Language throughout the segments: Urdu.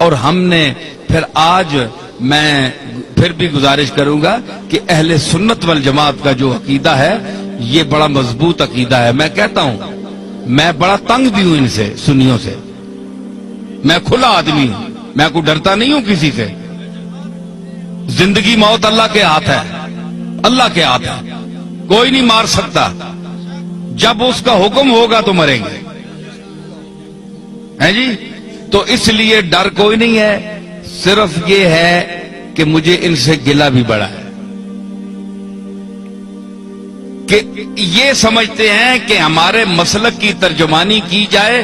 اور ہم نے پھر آج میں پھر بھی گزارش کروں گا کہ اہل سنت والجماعت کا جو عقیدہ ہے یہ بڑا مضبوط عقیدہ ہے. میں کہتا ہوں میں بڑا تنگ بھی ہوں ان سے, سنیوں سے. میں کھلا آدمی ہوں, میں کوئی ڈرتا نہیں ہوں کسی سے. زندگی موت اللہ کے ہاتھ ہے, اللہ کے ہاتھ ہے, کوئی نہیں مار سکتا. جب اس کا حکم ہوگا تو مریں گے, ہیں جی. تو اس لیے ڈر کوئی نہیں ہے, صرف یہ ہے کہ مجھے ان سے گلہ بھی بڑا ہے کہ یہ سمجھتے ہیں کہ ہمارے مسلک کی ترجمانی کی جائے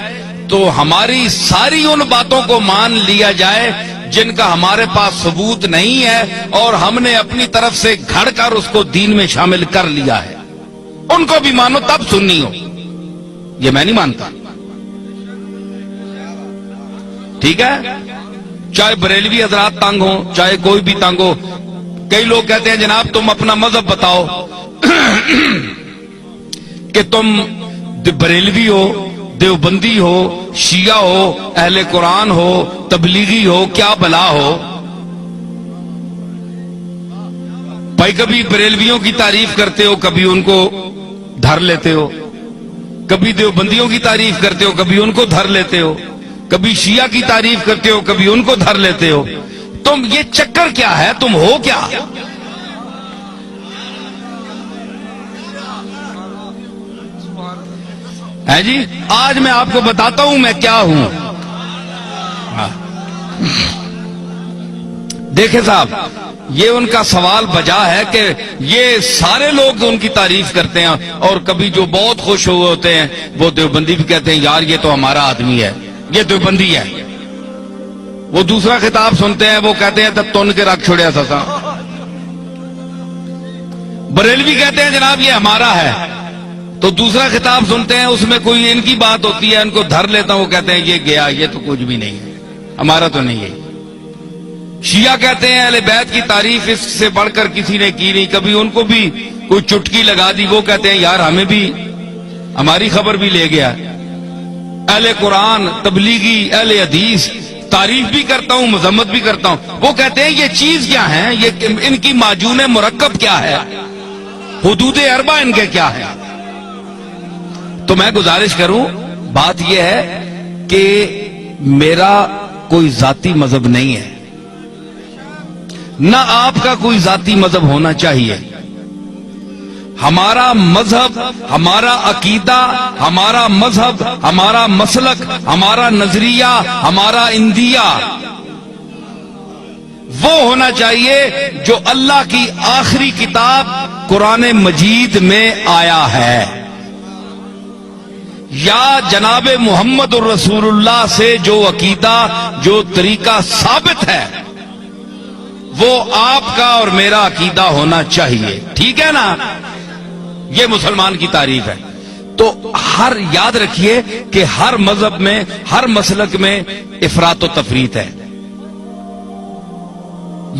تو ہماری ساری ان باتوں کو مان لیا جائے جن کا ہمارے پاس ثبوت نہیں ہے اور ہم نے اپنی طرف سے گھڑ کر اس کو دین میں شامل کر لیا ہے. ان کو بھی مانو تب سنی ہو, یہ میں نہیں مانتا. ٹھیک ہے, چاہے بریلوی حضرات تنگ ہو, چاہے کوئی بھی تنگ ہو. کئی لوگ کہتے ہیں جناب تم اپنا مذہب بتاؤ کہ تم بریلوی ہو, دیوبندی ہو, شیعہ ہو, اہل قرآن ہو, تبلیغی ہو, کیا بلا ہو. بھائی کبھی بریلویوں کی تعریف کرتے ہو, کبھی ان کو دھر لیتے ہو, کبھی دیوبندیوں کی تعریف کرتے ہو, کبھی ان کو دھر لیتے ہو, کبھی شیعہ کی تعریف کرتے ہو, کبھی ان کو دھر لیتے ہو. تم یہ چکر کیا ہے, تم ہو کیا؟ ہے جی, آج میں آپ کو بتاتا ہوں میں کیا ہوں. دیکھیں صاحب, یہ ان کا سوال بجا ہے کہ یہ سارے لوگ ان کی تعریف کرتے ہیں اور کبھی جو بہت خوش ہوئے ہوتے ہیں وہ دیوبندی بھی کہتے ہیں یار یہ تو ہمارا آدمی ہے, یہ دیوبندی ہے. وہ دوسرا خطاب سنتے ہیں وہ کہتے ہیں تب تن کے رکھ چھوڑیا سسا. بریلوی کہتے ہیں جناب یہ ہمارا ہے, تو دوسرا خطاب سنتے ہیں اس میں کوئی ان کی بات ہوتی ہے, ان کو دھر لیتا ہوں, وہ کہتے ہیں یہ گیا, یہ تو کچھ بھی نہیں ہے, ہمارا تو نہیں ہے. شیعہ کہتے ہیں اہل بیت کی تعریف اس سے بڑھ کر کسی نے کی نہیں, کبھی ان کو بھی کوئی چٹکی لگا دی, وہ کہتے ہیں یار ہمیں بھی ہماری خبر بھی لے گیا. اہل قرآن, تبلیغی, اہل حدیث تعریف بھی کرتا ہوں, مذمت بھی کرتا ہوں. وہ کہتے ہیں یہ چیز کیا ہے, یہ ان کی معجون مرکب کیا ہے, حدود اربع ان کے کیا ہے. تو میں گزارش کروں, بات یہ ہے کہ میرا کوئی ذاتی مذہب نہیں ہے, نہ آپ کا کوئی ذاتی مذہب ہونا چاہیے. ہمارا مذہب, ہمارا عقیدہ, ہمارا مذہب, ہمارا مسلک, ہمارا نظریہ, ہمارا اندیہ وہ ہونا چاہیے جو اللہ کی آخری کتاب قرآن مجید میں آیا ہے, یا جناب محمد الرسول اللہ سے جو عقیدہ, جو طریقہ ثابت ہے وہ آپ کا اور میرا عقیدہ ہونا چاہیے. ٹھیک ہے نا, یہ مسلمان کی تعریف ہے. تو ہر یاد رکھیے کہ ہر مذہب میں, ہر مسلک میں افراط و تفریط ہے,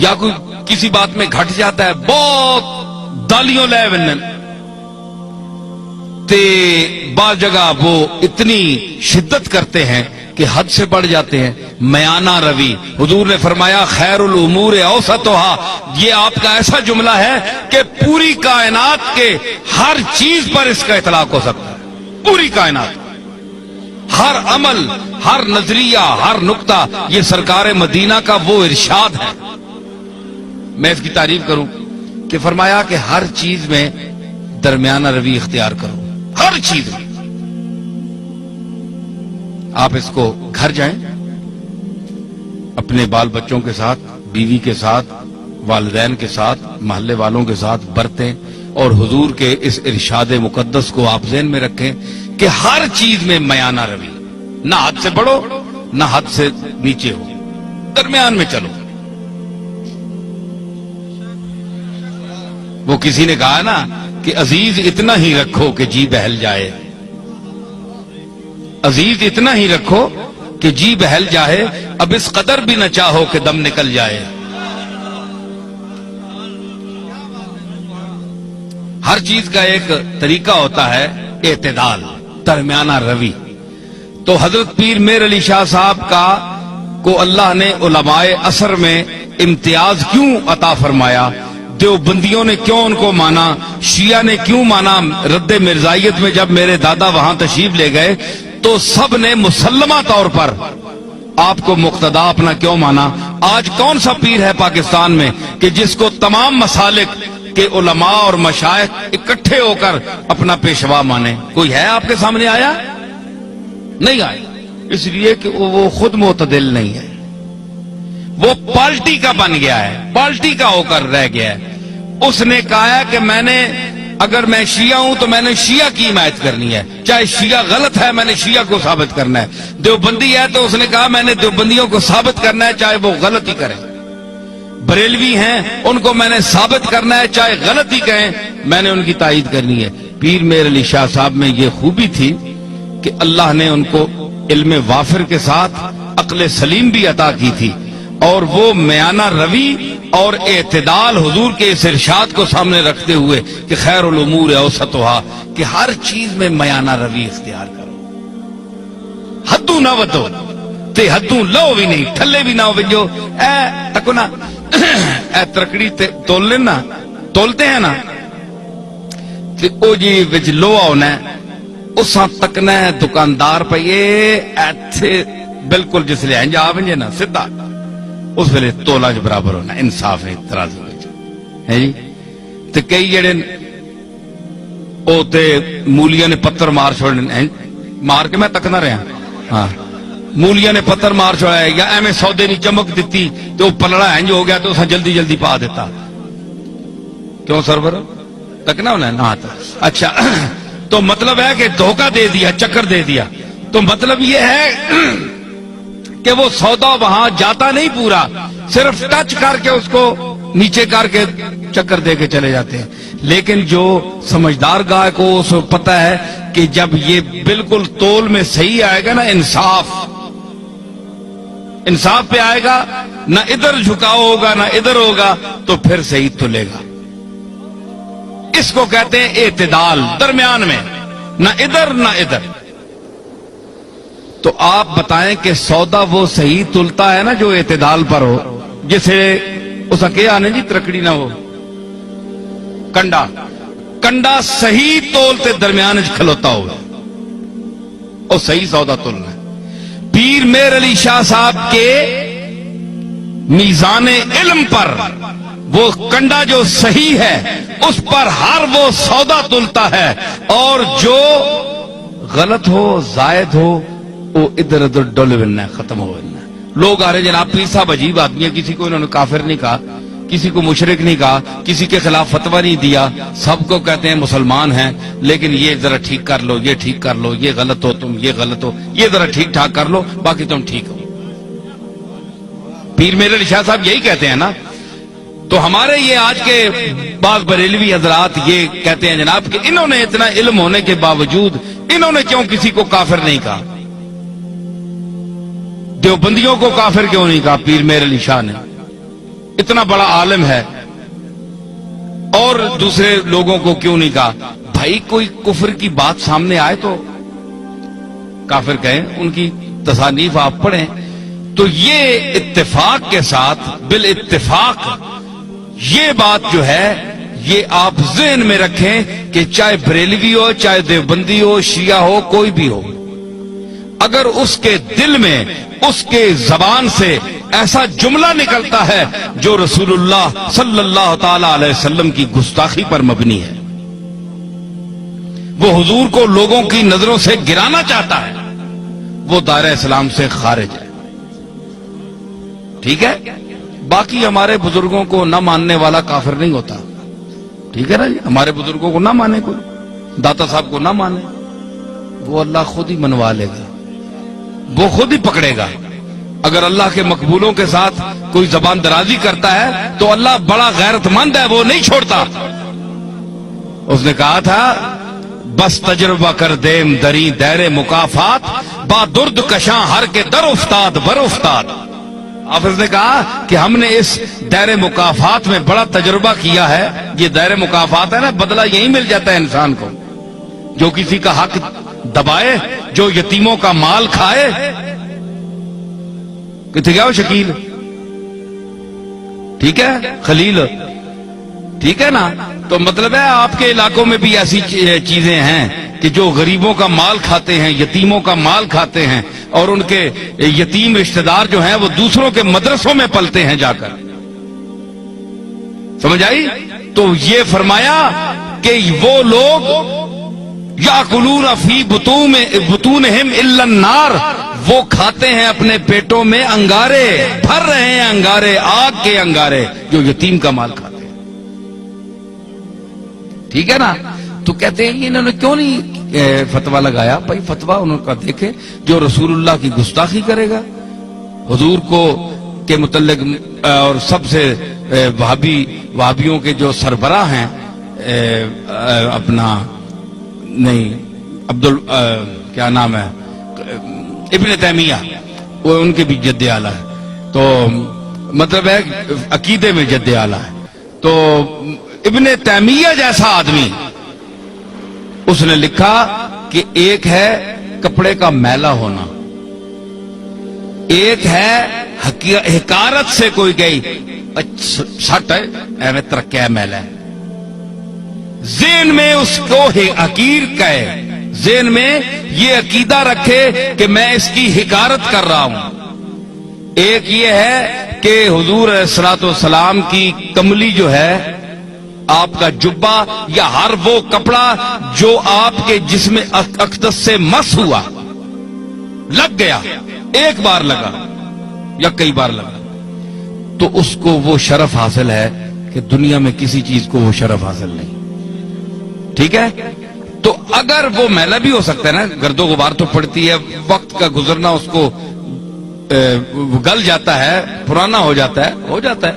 یا کوئی کسی بات میں گھٹ جاتا ہے, بہت دالیوں لے ونن تے بعض جگہ وہ اتنی شدت کرتے ہیں کہ حد سے بڑھ جاتے ہیں. میانہ روی, حضور نے فرمایا خیر الامور اوسطھا, یہ آپ کا ایسا جملہ ہے کہ پوری کائنات کے ہر چیز پر اس کا اطلاق ہو سکتا ہے. پوری کائنات, ہر عمل, ہر نظریہ, ہر نقطہ, یہ سرکار مدینہ کا وہ ارشاد ہے. میں اس کی تعریف کروں کہ فرمایا کہ ہر چیز میں درمیانہ روی اختیار کرو, ہر چیز میں. آپ اس کو گھر جائیں, اپنے بال بچوں کے ساتھ, بیوی کے ساتھ, والدین کے ساتھ, محلے والوں کے ساتھ برتیں, اور حضور کے اس ارشاد مقدس کو آپ ذہن میں رکھیں کہ ہر چیز میں میانہ روی, نہ حد سے بڑھو نہ حد سے نیچے ہو, درمیان میں چلو. وہ کسی نے کہا نا کہ عزیز اتنا ہی رکھو کہ جی بہل جائے, عزیز اتنا ہی رکھو کہ جی بہل جائے, اب اس قدر بھی نہ چاہو کہ دم نکل جائے. ہر چیز کا ایک طریقہ ہوتا ہے اعتدال, درمیانہ روی. تو حضرت پیر میر علی شاہ صاحب کا کو اللہ نے علماء عصر میں امتیاز کیوں عطا فرمایا؟ دیوبندیوں نے کیوں ان کو مانا؟ شیعہ نے کیوں مانا؟ رد مرزائیت میں جب میرے دادا وہاں تشریف لے گئے تو سب نے مسلمہ طور پر آپ کو مقتدا اپنا کیوں مانا؟ آج کون سا پیر ہے پاکستان میں کہ جس کو تمام مسالک کے علماء اور مشائخ اکٹھے ہو کر اپنا پیشوا مانے؟ کوئی ہے آپ کے سامنے آیا؟ نہیں آیا، اس لیے کہ وہ خود معتدل نہیں ہے، وہ پارٹی کا بن گیا ہے، پارٹی کا ہو کر رہ گیا ہے۔ اس نے کہا ہے کہ اگر میں شیعہ ہوں تو میں نے شیعہ کی حمایت کرنی ہے، چاہے شیعہ غلط ہے میں نے شیعہ کو ثابت کرنا ہے، دیوبندی ہے تو اس نے کہا میں نے دیوبندیوں کو ثابت کرنا ہے چاہے وہ غلط ہی کریں، بریلوی ہیں ان کو میں نے ثابت کرنا ہے چاہے غلط ہی کہیں، میں نے ان کی تائید کرنی ہے۔ پیر میر علی شاہ صاحب میں یہ خوبی تھی کہ اللہ نے ان کو علم وافر کے ساتھ عقل سلیم بھی عطا کی تھی، اور وہ میانہ روی اور اعتدال حضور کے اس ارشاد کو سامنے رکھتے ہوئے کہ خیر الامور اوسطھا، کہ ہر چیز میں میانہ روی اختیار کرو، حدوں نہ ودو تے حدوں لو بھی نہیں، تھلے بھی نہ ہو جو تکو نا اے ترکڑی تول لینا تولتے ہیں نا تے او جی وچ لوہا ہونا ہے اساں تکنا ہے دکاندار پہ یہ ایتھے بالکل جس لئے انجا آونجے نا سدھا اس ویلے تولا جو برابر ہونا، انصاف ہے ترازو ہے جی۔ تے کئی جڑے او تے مولیاں نے پتھر مار چھوڑنے، مار کے میں تکنا رہا ہاں، مولیاں نے پتھر مار چھوڑا ہے یا ایمیں سودے نہیں چمک دیتی تو پلڑا انج ہو گیا تو اساں جلدی جلدی پا دیتا، کیوں سرور تکنا ہونا ہے نا؟ اچھا تو مطلب ہے کہ دھوکہ دے دیا، چکر دے دیا، تو مطلب یہ ہے کہ وہ سودا وہاں جاتا نہیں پورا، صرف ٹچ کر کے اس کو نیچے کر کے چکر دے کے چلے جاتے ہیں۔ لیکن جو سمجھدار گاہ کو اس کو پتا ہے کہ جب یہ بالکل تول میں صحیح آئے گا نا، انصاف پہ آئے گا، نہ ادھر جھکاؤ ہوگا نہ ادھر ہوگا، تو پھر صحیح تلے گا۔ اس کو کہتے ہیں اعتدال، درمیان میں نہ ادھر نہ ادھر۔ تو آپ بتائیں کہ سودا وہ صحیح تلتا ہے نا جو اعتدال پر ہو، جسے اس کے آنے جی ترکڑی نہ ہو، کنڈا صحیح تولتے درمیان کھلوتا ہو، اور صحیح سودا تلنا ہے۔ پیر میر علی شاہ صاحب کے میزان علم پر وہ کنڈا جو صحیح ہے اس پر ہر وہ سودا تلتا ہے، اور جو غلط ہو زائد ہو وہ ادھر ادھر ڈول بننا، ختم ہو بننا۔ لوگ آ رہے جناب پیر صاحب عجیب آدمی ہے، کسی کو انہوں نے کافر نہیں کہا، کسی کو مشرک نہیں کہا، کسی کے خلاف فتویٰ نہیں دیا، سب کو کہتے ہیں مسلمان ہیں، لیکن یہ ذرا ٹھیک کر لو، یہ ٹھیک کر لو، یہ غلط ہو تم، یہ غلط ہو، یہ ذرا ٹھیک ٹھاک کر لو، باقی تم ٹھیک ہو۔ پیر میر علی شاہ صاحب یہی کہتے ہیں نا۔ تو ہمارے یہ آج کے بعض بریلوی حضرات یہ کہتے ہیں جناب کہ انہوں نے اتنا علم ہونے کے باوجود انہوں نے کیوں کسی کو کافر نہیں کہا؟ دیوبندیوں کو کافر کیوں نہیں کہا پیر میر علی شاہ نے؟ اتنا بڑا عالم ہے، اور دوسرے لوگوں کو کیوں نہیں کہا؟ بھائی کوئی کفر کی بات سامنے آئے تو کافر کہیں، ان کی تصانیف آپ پڑھیں، تو یہ اتفاق کے ساتھ بالاتفاق یہ بات جو ہے یہ آپ ذہن میں رکھیں کہ چاہے بریلوی ہو، چاہے دیوبندی ہو، شیعہ ہو، کوئی بھی ہو، اگر اس کے دل میں اس کے زبان سے ایسا جملہ نکلتا ہے جو رسول اللہ صلی اللہ تعالی علیہ وسلم کی گستاخی پر مبنی ہے، وہ حضور کو لوگوں کی نظروں سے گرانا چاہتا ہے، وہ دائرہ اسلام سے خارج ہے۔ ٹھیک ہے، باقی ہمارے بزرگوں کو نہ ماننے والا کافر نہیں ہوتا، ٹھیک ہے نا جی؟ ہمارے بزرگوں کو نہ مانے، کوئی داتا صاحب کو نہ مانے، وہ اللہ خود ہی منوا لے گا، وہ خود ہی پکڑے گا۔ اگر اللہ کے مقبولوں کے ساتھ کوئی زبان درازی کرتا ہے تو اللہ بڑا غیرت مند ہے، وہ نہیں چھوڑتا۔ اس نے کہا تھا بس تجربہ کر دیم دری دیر مکافات، با درد کشاں ہر کے در افتاد بر افتاد۔ حافظ نے کہا کہ ہم نے اس دائر مکافات میں بڑا تجربہ کیا ہے۔ یہ دائر مکافات ہے نا، بدلہ یہی مل جاتا ہے انسان کو، جو کسی کا حق دبائے، جو یتیموں کا مال کھائے، کتنے گیا وہ شکیل؟ ٹھیک ہے خلیل، ٹھیک ہے نا؟ تو مطلب ہے آپ کے علاقوں میں بھی ایسی چیزیں ہیں کہ جو غریبوں کا مال کھاتے ہیں، یتیموں کا مال کھاتے ہیں، اور ان کے یتیم رشتہ دار جو ہیں وہ دوسروں کے مدرسوں میں پلتے ہیں جا کر. سمجھ آئی؟ تو یہ فرمایا کہ وہ لوگ یاکلون فی بطونہم الا النار، وہ کھاتے ہیں اپنے پیٹوں میں انگارے، بھر رہے ہیں انگارے، آگ کے انگارے جو یتیم کا مال کھاتے ہیں. ٹھیک ہے نا؟ تو کہتے ہیں انہوں نے کیوں نہیں فتویٰ لگایا؟ بھائی فتویٰ انہوں کا دیکھے، جو رسول اللہ کی گستاخی کرے گا، حضور کو کے متعلق، اور سب سے وہابیوں کے جو سربراہ ہیں، اپنا نہیں کیا نام ہے، ابن تیمیہ، وہ ان کے بھی جد اعلیٰ ہے. تو مطلب ہے عقیدے میں جد اعلیٰ ہے. تو ابن تیمیہ جیسا آدمی، اس نے لکھا کہ ایک ہے کپڑے کا میلا ہونا، ایک ہے حکارت سے کوئی گئی سٹ ہے ایویں ترکیا میلا ہے، ذہن میں اس کو حقیر کہے، ذہن میں یہ عقیدہ رکھے کہ میں اس کی حکارت کر رہا ہوں. ایک یہ ہے کہ حضور علیہ الصلوۃ والسلام کی کملی جو ہے، آپ کا جبہ یا ہر وہ کپڑا جو آپ کے جسم اقدس سے مس ہوا، لگ گیا، ایک بار لگا یا کئی بار لگا، تو اس کو وہ شرف حاصل ہے کہ دنیا میں کسی چیز کو وہ شرف حاصل نہیں. ٹھیک ہے؟ تو اگر وہ میلا بھی ہو سکتا ہے نا، گرد و غبار تو پڑتی ہے، وقت کا گزرنا اس کو گل جاتا ہے، پرانا ہو جاتا ہے.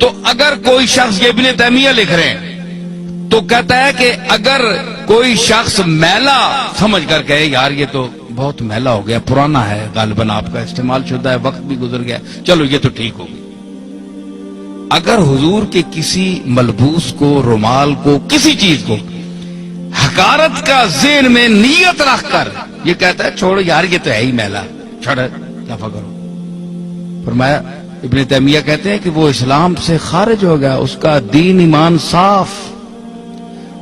تو اگر کوئی شخص، یہ ابن تیمیہ لکھ رہے ہیں، تو کہتا ہے کہ اگر کوئی شخص میلا سمجھ کر کہے یار یہ تو بہت میلا ہو گیا، پرانا ہے، غالباً آپ کا استعمال شدہ ہے، وقت بھی گزر گیا، چلو یہ تو ٹھیک ہوگی. اگر حضور کے کسی ملبوس کو، رومال کو، کسی چیز کو حقارت کا ذہن میں نیت رکھ کر یہ کہتا ہے چھوڑو یار یہ تو ہے ہی میلا، چھوڑ دفع کرو، فرمایا ابن تیمیہ کہتے ہیں کہ وہ اسلام سے خارج ہو گیا، اس کا دین ایمان صاف،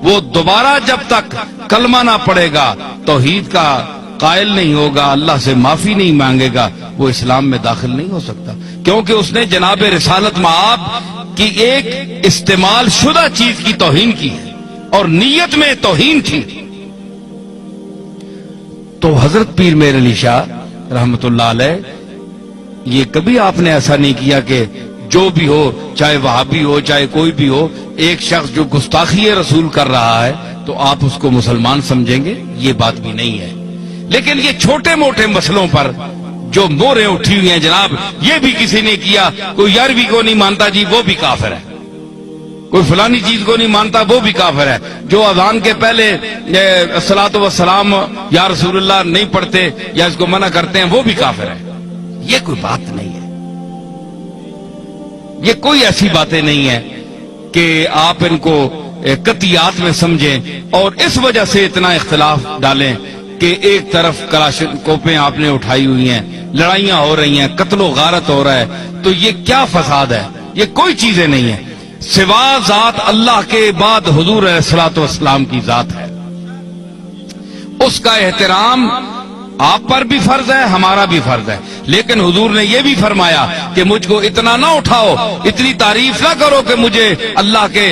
وہ دوبارہ جب تک کلمہ نہ پڑھے گا، توحید کا قائل نہیں ہوگا، اللہ سے معافی نہیں مانگے گا، وہ اسلام میں داخل نہیں ہو سکتا، کیونکہ اس نے جناب رسالت مآب کی ایک استعمال شدہ چیز کی توہین کی ہے اور نیت میں توہین تھی. تو حضرت پیر میر علی شاہ رحمت اللہ علیہ، یہ کبھی آپ نے ایسا نہیں کیا کہ جو بھی ہو، چاہے وہابی ہو چاہے کوئی بھی ہو، ایک شخص جو گستاخی رسول کر رہا ہے تو آپ اس کو مسلمان سمجھیں گے، یہ بات بھی نہیں ہے. لیکن یہ چھوٹے موٹے مسئلوں پر جو موریں اٹھی ہوئی ہیں جناب، یہ بھی کسی نے کیا، کوئی 11ویں کو نہیں مانتا جی وہ بھی کافر ہے، کوئی فلانی چیز کو نہیں مانتا وہ بھی کافر ہے، جو اذان کے پہلے الصلاۃ والسلام یا رسول اللہ نہیں پڑھتے یا اس کو منع کرتے ہیں وہ بھی کافر ہے. یہ کوئی بات نہیں ہے، یہ کوئی ایسی باتیں نہیں ہے کہ آپ ان کو قطعیات میں سمجھیں اور اس وجہ سے اتنا اختلاف ڈالیں کہ ایک طرف کلاشنکوفیں آپ نے اٹھائی ہوئی ہیں، لڑائیاں ہو رہی ہیں، قتل و غارت ہو رہا ہے، تو یہ کیا فساد ہے؟ یہ کوئی چیزیں نہیں ہیں سوا ذات اللہ کے بعد حضور علیہ الصلوۃ والسلام کی ذات ہے. اس کا احترام آپ پر بھی فرض ہے، ہمارا بھی فرض ہے، لیکن حضور نے یہ بھی فرمایا کہ مجھ کو اتنا نہ اٹھاؤ، اتنی تعریف نہ کرو کہ مجھے اللہ کے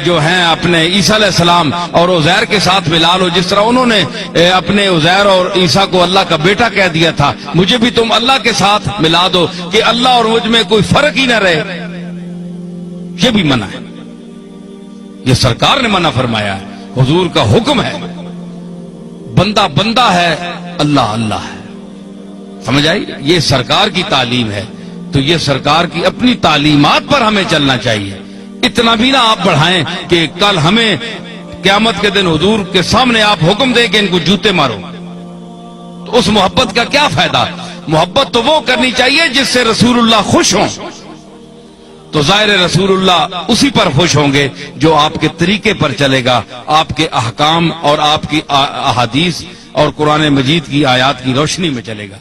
جو ہیں اپنے عیسیٰ علیہ السلام اور عزیر کے ساتھ ملا لو، جس طرح انہوں نے اپنے عزیر اور عیسیٰ کو اللہ کا بیٹا کہہ دیا تھا، مجھے بھی تم اللہ کے ساتھ ملا دو کہ اللہ اور مجھ میں کوئی فرق ہی نہ رہے. یہ بھی منع ہے، یہ سرکار نے منع فرمایا ہے، حضور کا حکم ہے. بندہ بندہ ہے، اللہ اللہ ہے. سمجھ آئی؟ یہ سرکار کی تعلیم ہے، تو یہ سرکار کی اپنی تعلیمات پر ہمیں چلنا چاہیے. اتنا بھی نہ آپ بڑھائیں کہ کل ہمیں قیامت کے دن حضور کے سامنے آپ حکم دیں کہ ان کو جوتے مارو، تو اس محبت کا کیا فائدہ؟ محبت تو وہ کرنی چاہیے جس سے رسول اللہ خوش ہوں، تو ظاہر رسول اللہ اسی پر خوش ہوں گے جو آپ کے طریقے پر چلے گا، آپ کے احکام اور آپ کی احادیث اور قرآن مجید کی آیات کی روشنی میں چلے گا.